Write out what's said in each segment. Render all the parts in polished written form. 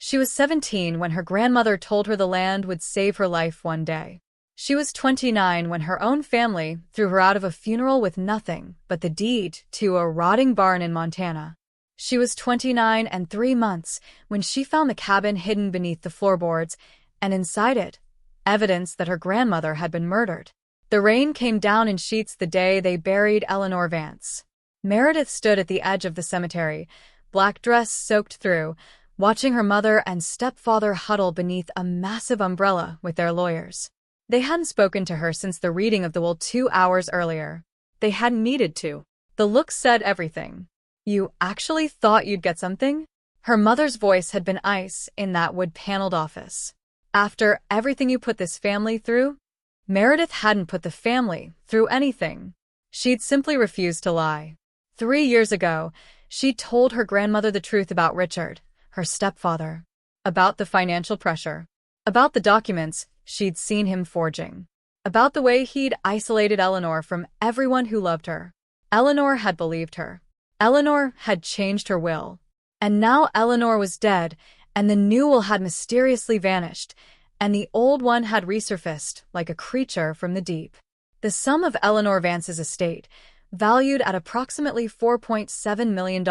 She was 17 when her grandmother told her the land would save her life one day. She was 29 when her own family threw her out of a funeral with nothing but the deed to a rotting barn in Montana. She was 29 and 3 months when she found the cabin hidden beneath the floorboards, and inside it, evidence that her grandmother had been murdered. The rain came down in sheets the day they buried Eleanor Vance. Meredith stood at the edge of the cemetery, black dress soaked through, watching her mother and stepfather huddle beneath a massive umbrella with their lawyers. They hadn't spoken to her since the reading of the will 2 hours earlier. They hadn't needed to. The look said everything. "You actually thought you'd get something?" Her mother's voice had been ice in that wood-paneled office. "After everything you put this family through?" Meredith hadn't put the family through anything. She'd simply refused to lie. 3 years ago, she'd told her grandmother the truth about Richard, her stepfather, about the financial pressure, about the documents she'd seen him forging, about the way he'd isolated Eleanor from everyone who loved her. Eleanor had believed her. Eleanor had changed her will. And now Eleanor was dead, and the new will had mysteriously vanished, and the old one had resurfaced like a creature from the deep. The sum of Eleanor Vance's estate, valued at approximately $4.7 million,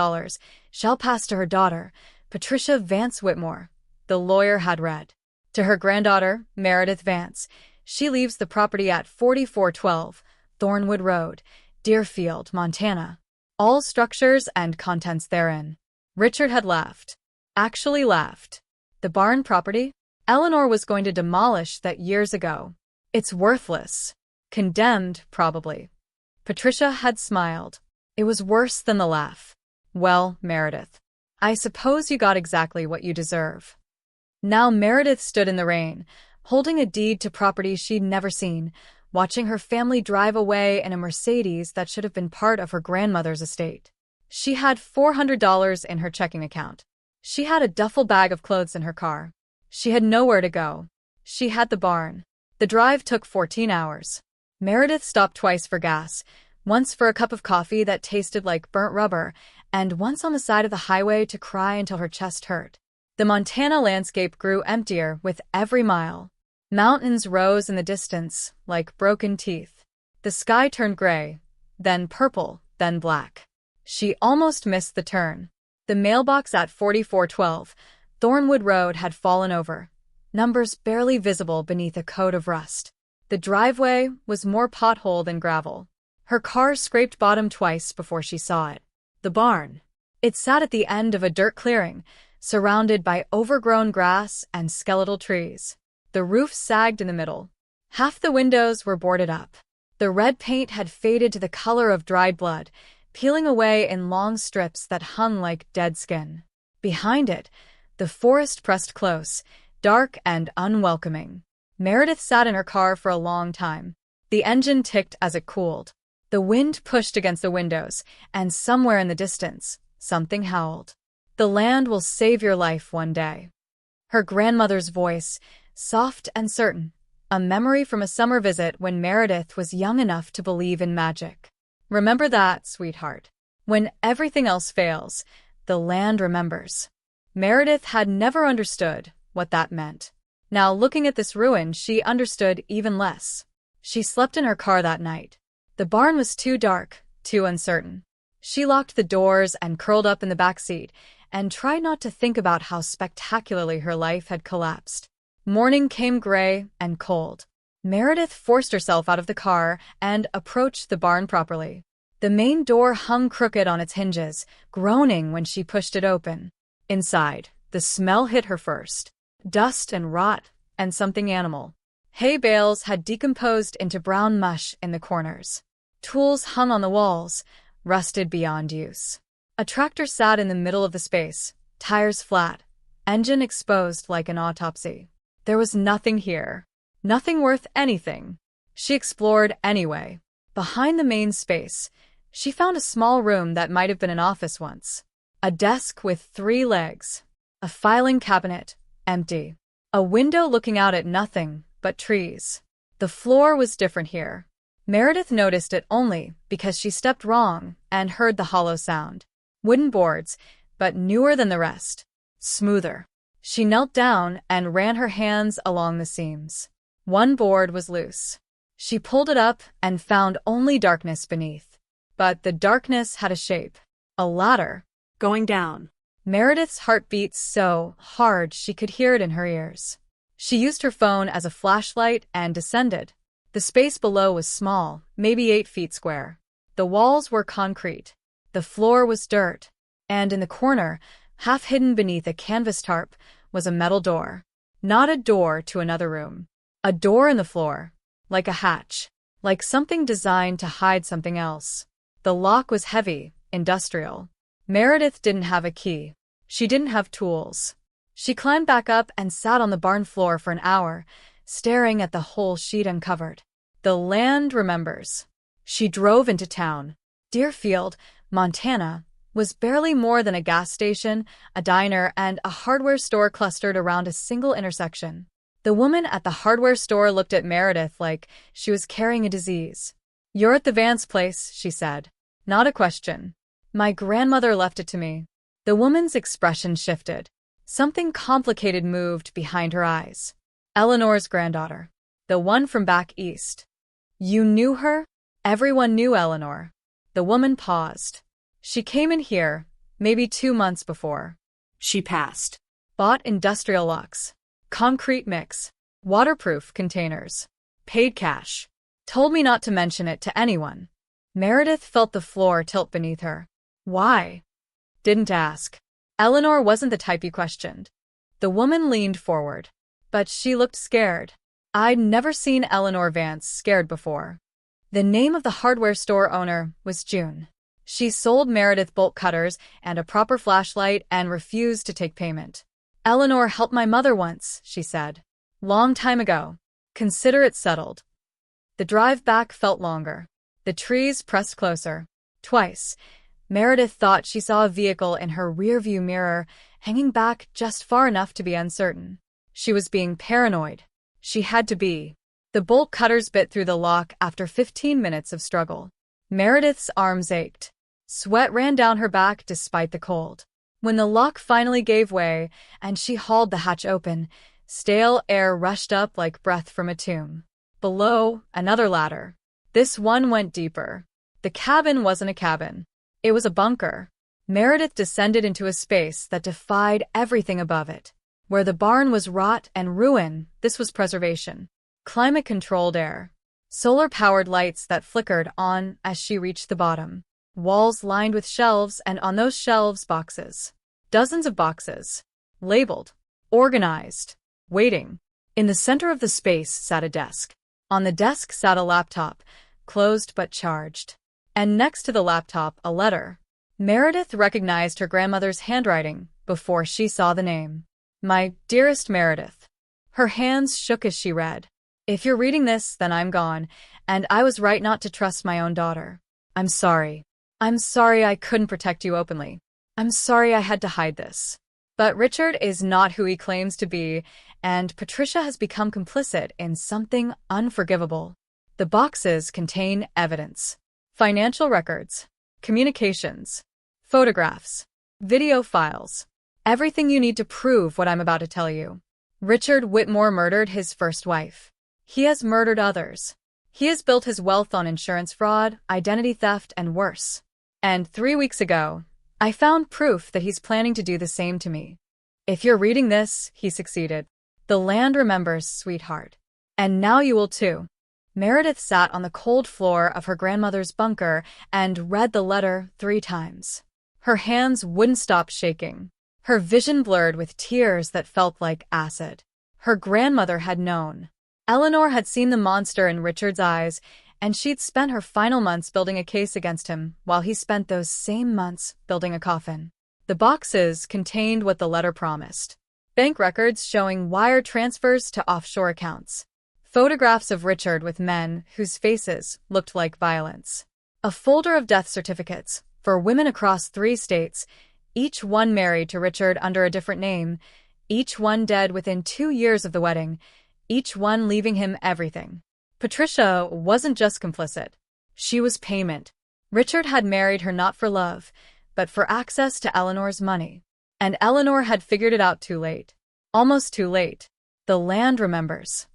shall pass to her daughter, Patricia Vance Whitmore, the lawyer had read. To her granddaughter, Meredith Vance, she leaves the property at 4412 Thornwood Road, Deerfield, Montana. All structures and contents therein. Richard had laughed. Actually laughed. The barn property? Eleanor was going to demolish that years ago. It's worthless. Condemned, probably. Patricia had smiled. It was worse than the laugh. "Well, Meredith, I suppose you got exactly what you deserve." Now Meredith stood in the rain, holding a deed to property she'd never seen, watching her family drive away in a Mercedes that should have been part of her grandmother's estate. She had $400 in her checking account. She had a duffel bag of clothes in her car. She had nowhere to go. She had the barn. The drive took 14 hours. Meredith stopped twice for gas, once for a cup of coffee that tasted like burnt rubber, and once on the side of the highway to cry until her chest hurt. The Montana landscape grew emptier with every mile. Mountains rose in the distance like broken teeth. The sky turned gray, then purple, then black. She almost missed the turn. The mailbox at 4412 Thornwood Road had fallen over, numbers barely visible beneath a coat of rust. The driveway was more pothole than gravel. Her car scraped bottom twice before she saw it. The barn. It sat at the end of a dirt clearing, surrounded by overgrown grass and skeletal trees. The roof sagged in the middle. Half the windows were boarded up. The red paint had faded to the color of dried blood, peeling away in long strips that hung like dead skin. Behind it, the forest pressed close, dark and unwelcoming. Meredith sat in her car for a long time. The engine ticked as it cooled. The wind pushed against the windows, and somewhere in the distance, something howled. "The land will save your life one day." Her grandmother's voice, soft and certain, a memory from a summer visit when Meredith was young enough to believe in magic. "Remember that, sweetheart. When everything else fails, the land remembers." Meredith had never understood what that meant. Now, looking at this ruin, she understood even less. She slept in her car that night. The barn was too dark, too uncertain. She locked the doors and curled up in the back seat and tried not to think about how spectacularly her life had collapsed. Morning came gray and cold. Meredith forced herself out of the car and approached the barn properly. The main door hung crooked on its hinges, groaning when she pushed it open. Inside, the smell hit her first. Dust and rot, and something animal. Hay bales had decomposed into brown mush in the corners. Tools hung on the walls, rusted beyond use. A tractor sat in the middle of the space, tires flat, engine exposed like an autopsy. There was nothing here. Nothing worth anything. She explored anyway. Behind the main space, she found a small room that might have been an office once. A desk with 3 legs. A filing cabinet, empty. A window looking out at nothing but trees. The floor was different here. Meredith noticed it only because she stepped wrong and heard the hollow sound. Wooden boards, but newer than the rest. Smoother. She knelt down and ran her hands along the seams. One board was loose. She pulled it up and found only darkness beneath. But the darkness had a shape. A ladder. Going down. Meredith's heart beat so hard she could hear it in her ears. She used her phone as a flashlight and descended. The space below was small, maybe 8 feet square. The walls were concrete. The floor was dirt. And in the corner, half hidden beneath a canvas tarp, was a metal door. Not a door to another room. A door in the floor. Like a hatch. Like something designed to hide something else. The lock was heavy, industrial. Meredith didn't have a key. She didn't have tools. She climbed back up and sat on the barn floor for an hour, staring at the hole she'd uncovered. The land remembers. She drove into town. Deerfield, Montana, was barely more than a gas station, a diner, and a hardware store clustered around a single intersection. The woman at the hardware store looked at Meredith like she was carrying a disease. "You're at the Vance place," she said. "Not a question. My grandmother left it to me." The woman's expression shifted. Something complicated moved behind her eyes. Eleanor's granddaughter. The one from back east. "You knew her?" Everyone knew Eleanor. The woman paused. "She came in here, maybe 2 months before." She passed. "Bought industrial locks. Concrete mix. Waterproof containers. Paid cash. Told me not to mention it to anyone." Meredith felt the floor tilt beneath her. "Why?" "Didn't ask." Eleanor wasn't the type you questioned. The woman leaned forward. But she looked scared. I'd never seen Eleanor Vance scared before. The name of the hardware store owner was June. She sold Meredith bolt cutters and a proper flashlight and refused to take payment. "Eleanor helped my mother once," she said. "Long time ago. Consider it settled." The drive back felt longer. The trees pressed closer. Twice, Meredith thought she saw a vehicle in her rearview mirror, hanging back just far enough to be uncertain. She was being paranoid. She had to be. The bolt cutters bit through the lock after 15 minutes of struggle. Meredith's arms ached. Sweat ran down her back despite the cold. When the lock finally gave way and she hauled the hatch open, stale air rushed up like breath from a tomb. Below, another ladder. This one went deeper. The cabin wasn't a cabin. It was a bunker. Meredith descended into a space that defied everything above it. Where the barn was rot and ruin, this was preservation. Climate-controlled air. Solar-powered lights that flickered on as she reached the bottom. Walls lined with shelves, and on those shelves, boxes. Dozens of boxes. Labeled. Organized. Waiting. In the center of the space sat a desk. On the desk sat a laptop, closed but charged. And next to the laptop, a letter. Meredith recognized her grandmother's handwriting before she saw the name. "My dearest Meredith." Her hands shook as she read. "If you're reading this, then I'm gone, and I was right not to trust my own daughter. I'm sorry. I'm sorry I couldn't protect you openly. I'm sorry I had to hide this. But Richard is not who he claims to be, and Patricia has become complicit in something unforgivable." The boxes contain evidence. Financial records. Communications. Photographs. Video files. Everything you need to prove what I'm about to tell you. Richard Whitmore murdered his first wife. He has murdered others. He has built his wealth on insurance fraud, identity theft, and worse. And 3 weeks ago, I found proof that he's planning to do the same to me. If you're reading this, he succeeded. The land remembers, sweetheart. And now you will too. Meredith sat on the cold floor of her grandmother's bunker and read the letter 3 times. Her hands wouldn't stop shaking. Her vision blurred with tears that felt like acid. Her grandmother had known. Eleanor had seen the monster in Richard's eyes, and she'd spent her final months building a case against him while he spent those same months building a coffin. The boxes contained what the letter promised. Bank records showing wire transfers to offshore accounts. Photographs of Richard with men whose faces looked like violence. A folder of death certificates for women across 3 states, each one married to Richard under a different name, each one dead within 2 years of the wedding, each one leaving him everything. Patricia wasn't just complicit. She was payment. Richard had married her not for love, but for access to Eleanor's money. And Eleanor had figured it out too late. Almost too late. The land remembers.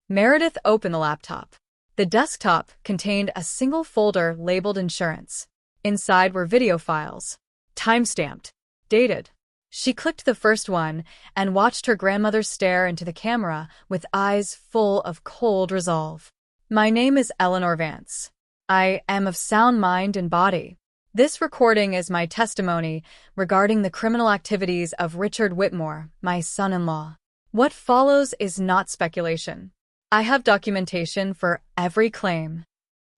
Meredith opened the laptop. The desktop contained a single folder labeled insurance. Inside were video files. Timestamped. Dated. She clicked the first one and watched her grandmother stare into the camera with eyes full of cold resolve. My name is Eleanor Vance. I am of sound mind and body. This recording is my testimony regarding the criminal activities of Richard Whitmore, my son-in-law. What follows is not speculation. I have documentation for every claim.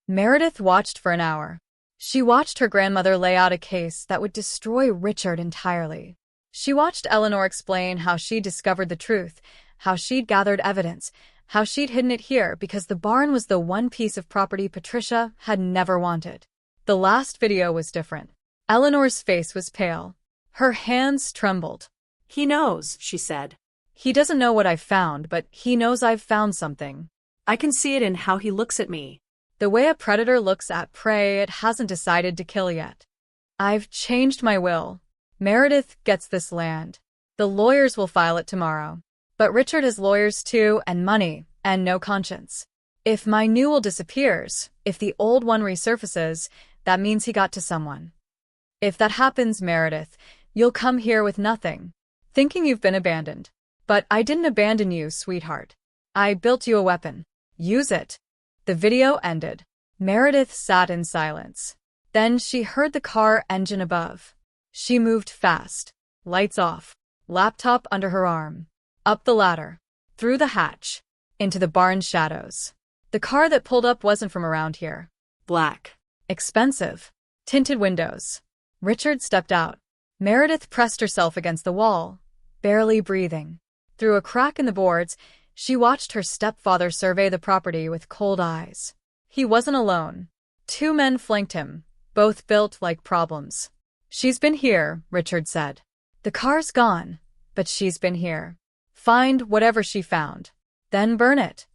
Meredith watched for an hour. She watched her grandmother lay out a case that would destroy Richard entirely. She watched Eleanor explain how she'd discovered the truth, how she'd gathered evidence, how she'd hidden it here because the barn was the one piece of property Patricia had never wanted. The last video was different. Eleanor's face was pale. Her hands trembled. He knows, she said. He doesn't know what I've found, but he knows I've found something. I can see it in how he looks at me. The way a predator looks at prey it hasn't decided to kill yet. I've changed my will. Meredith gets this land. The lawyers will file it tomorrow. But Richard has lawyers too, and money, and no conscience. If my new will disappears, if the old one resurfaces, that means he got to someone. If that happens, Meredith, you'll come here with nothing, thinking you've been abandoned. But I didn't abandon you, sweetheart. I built you a weapon. Use it. The video ended. Meredith sat in silence. Then she heard the car engine above. She moved fast. Lights off. Laptop under her arm. Up the ladder. Through the hatch. Into the barn shadows. The car that pulled up wasn't from around here. Black. Expensive. Tinted windows. Richard stepped out. Meredith pressed herself against the wall, barely breathing. Through a crack in the boards, she watched her stepfather survey the property with cold eyes. He wasn't alone. 2 men flanked him, both built like problems. She's been here, Richard said. The car's gone, but she's been here. Find whatever she found. Then burn it.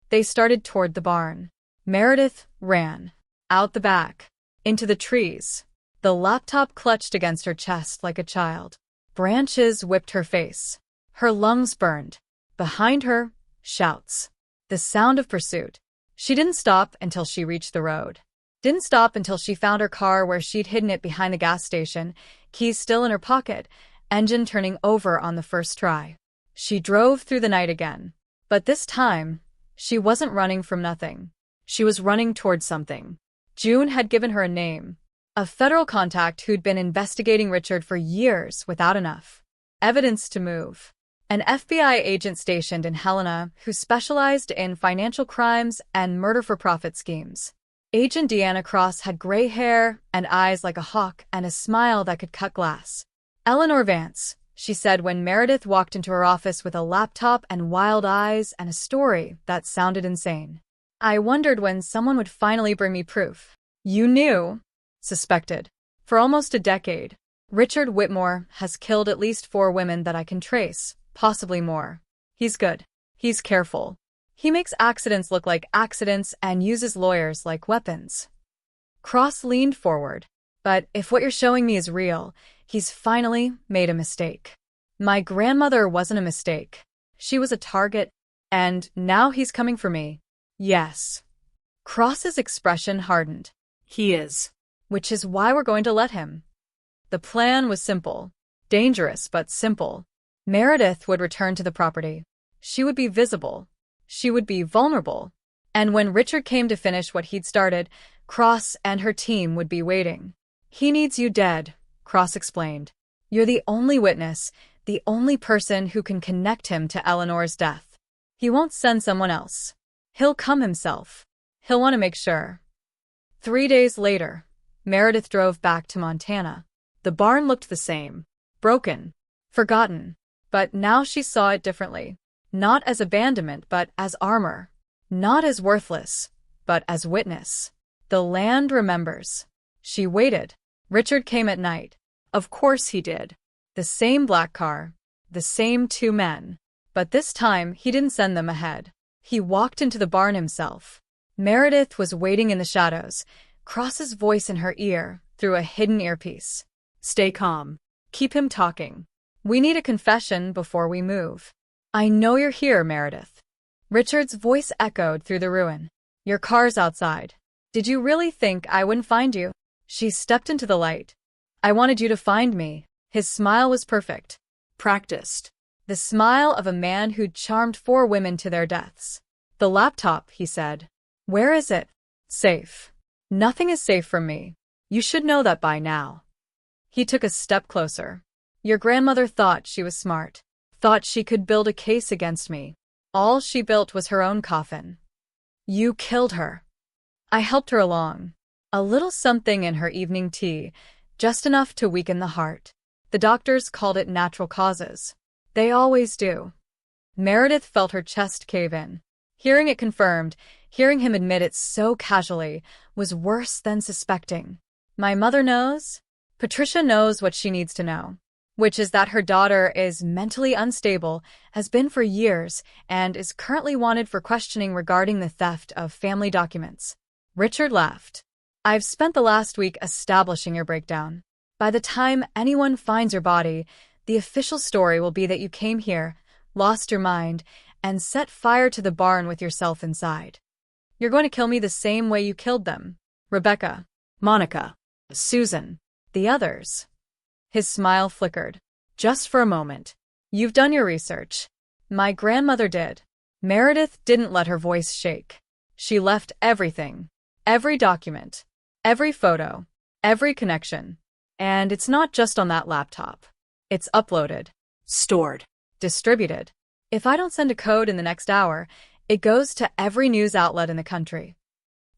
They started toward the barn. Meredith ran. Out the back. Into the trees. The laptop clutched against her chest like a child. Branches whipped her face. Her lungs burned. Behind her, shouts. The sound of pursuit. She didn't stop until she reached the road. Didn't stop until she found her car where she'd hidden it behind the gas station, keys still in her pocket, engine turning over on the first try. She drove through the night again. But this time, she wasn't running from nothing. She was running towards something. June had given her a name. A federal contact who'd been investigating Richard for years without enough evidence to move. An FBI agent stationed in Helena who specialized in financial crimes and murder-for-profit schemes. Agent Deanna Cross had gray hair and eyes like a hawk and a smile that could cut glass. Eleanor Vance, she said when Meredith walked into her office with a laptop and wild eyes and a story that sounded insane. I wondered when someone would finally bring me proof. You knew, suspected. For almost a decade, Richard Whitmore has killed at least 4 women that I can trace. Possibly more. He's good. He's careful. He makes accidents look like accidents and uses lawyers like weapons. Cross leaned forward. But if what you're showing me is real, he's finally made a mistake. My grandmother wasn't a mistake. She was a target, and now he's coming for me. Yes. Cross's expression hardened. He is. Which is why we're going to let him. The plan was simple. Dangerous, but simple. Meredith would return to the property. She would be visible. She would be vulnerable. And when Richard came to finish what he'd started, Cross and her team would be waiting. He needs you dead, Cross explained. You're the only witness, the only person who can connect him to Eleanor's death. He won't send someone else. He'll come himself. He'll want to make sure. 3 days later, Meredith drove back to Montana. The barn looked the same. Broken. Forgotten. But now she saw it differently. Not as abandonment, but as armor. Not as worthless, but as witness. The land remembers. She waited. Richard came at night. Of course he did. The same black car. The same 2 men. But this time he didn't send them ahead. He walked into the barn himself. Meredith was waiting in the shadows, Cross's voice in her ear through a hidden earpiece. Stay calm. Keep him talking. We need a confession before we move. I know you're here, Meredith. Richard's voice echoed through the ruin. Your car's outside. Did you really think I wouldn't find you? She stepped into the light. I wanted you to find me. His smile was perfect. Practiced. The smile of a man who'd charmed 4 women to their deaths. The laptop, he said. Where is it? Safe. Nothing is safe from me. You should know that by now. He took a step closer. Your grandmother thought she was smart. Thought she could build a case against me. All she built was her own coffin. You killed her. I helped her along. A little something in her evening tea, just enough to weaken the heart. The doctors called it natural causes. They always do. Meredith felt her chest cave in. Hearing it confirmed, hearing him admit it so casually, was worse than suspecting. My mother knows. Patricia knows what she needs to know, which is that her daughter is mentally unstable, has been for years, and is currently wanted for questioning regarding the theft of family documents. Richard laughed. I've spent the last week establishing your breakdown. By the time anyone finds your body, the official story will be that you came here, lost your mind, and set fire to the barn with yourself inside. You're going to kill me the same way you killed them. Rebecca, Monica. Susan, the others. His smile flickered. Just for a moment. You've done your research. My grandmother did. Meredith didn't let her voice shake. She left everything. Every document. Every photo. Every connection. And it's not just on that laptop. It's uploaded. Stored. Distributed. If I don't send a code in the next hour, it goes to every news outlet in the country.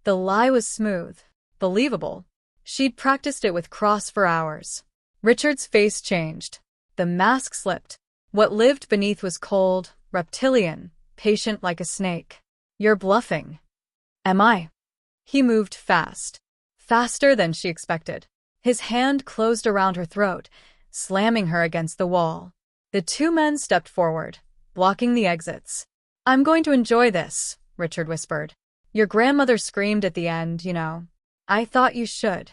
The lie was smooth. Believable. She'd practiced it with Cross for hours. Richard's face changed. The mask slipped. What lived beneath was cold, reptilian, patient like a snake. You're bluffing. Am I? He moved fast. Faster than she expected. His hand closed around her throat, slamming her against the wall. The 2 men stepped forward, blocking the exits. I'm going to enjoy this, Richard whispered. Your grandmother screamed at the end, you know. I thought you should.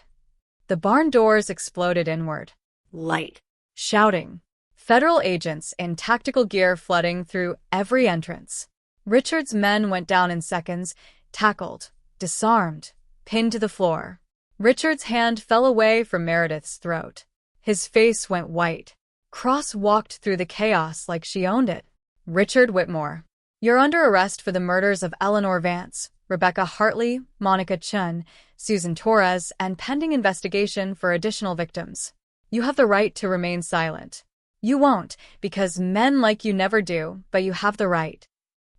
The barn doors exploded inward. Light. Shouting. Federal agents in tactical gear flooding through every entrance. Richard's men went down in seconds, tackled, disarmed, pinned to the floor. Richard's hand fell away from Meredith's throat. His face went white. Cross walked through the chaos like she owned it. Richard Whitmore. You're under arrest for the murders of Eleanor Vance, Rebecca Hartley, Monica Chun, Susan Torres, and pending investigation for additional victims. You have the right to remain silent. You won't, because men like you never do, but you have the right.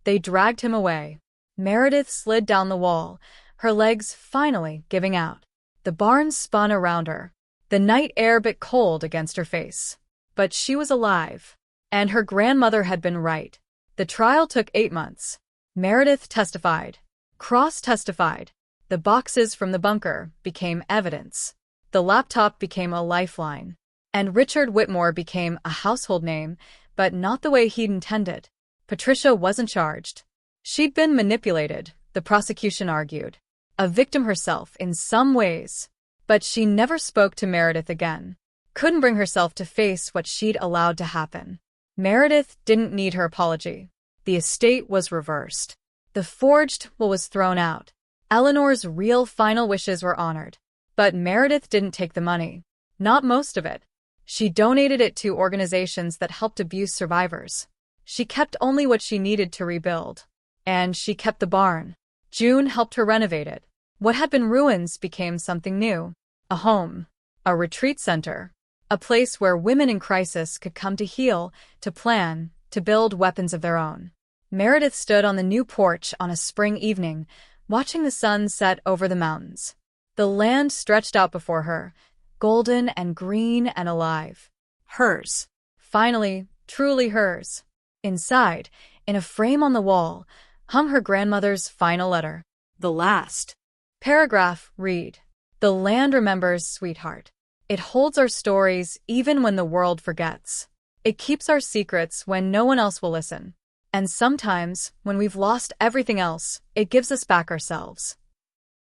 They dragged him away. Meredith slid down the wall, her legs finally giving out. The barn spun around her. The night air bit cold against her face. But she was alive. And her grandmother had been right. The trial took 8 months. Meredith testified. Cross testified. The boxes from the bunker became evidence. The laptop became a lifeline. And Richard Whitmore became a household name, but not the way he'd intended. Patricia wasn't charged. She'd been manipulated, the prosecution argued. A victim herself in some ways. But she never spoke to Meredith again. Couldn't bring herself to face what she'd allowed to happen. Meredith didn't need her apology. The estate was reversed. The forged will was thrown out. Eleanor's real final wishes were honored. But Meredith didn't take the money. Not most of it. She donated it to organizations that helped abuse survivors. She kept only what she needed to rebuild. And she kept the barn. June helped her renovate it. What had been ruins became something new. A home. A retreat center. A place where women in crisis could come to heal, to plan, to build weapons of their own. Meredith stood on the new porch on a spring evening, watching the sun set over the mountains. The land stretched out before her, golden and green and alive. Hers. Finally, truly hers. Inside, in a frame on the wall, hung her grandmother's final letter. The last. Paragraph, read. The land remembers, sweetheart. It holds our stories even when the world forgets. It keeps our secrets when no one else will listen. And sometimes, when we've lost everything else, it gives us back ourselves.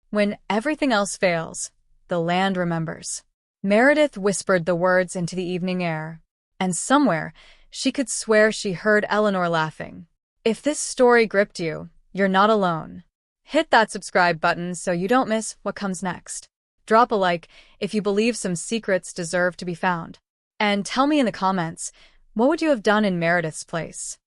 When everything else fails, the land remembers. Meredith whispered the words into the evening air. And somewhere, she could swear she heard Eleanor laughing. If this story gripped you, you're not alone. Hit that subscribe button so you don't miss what comes next. Drop a like if you believe some secrets deserve to be found. And tell me in the comments, what would you have done in Meredith's place?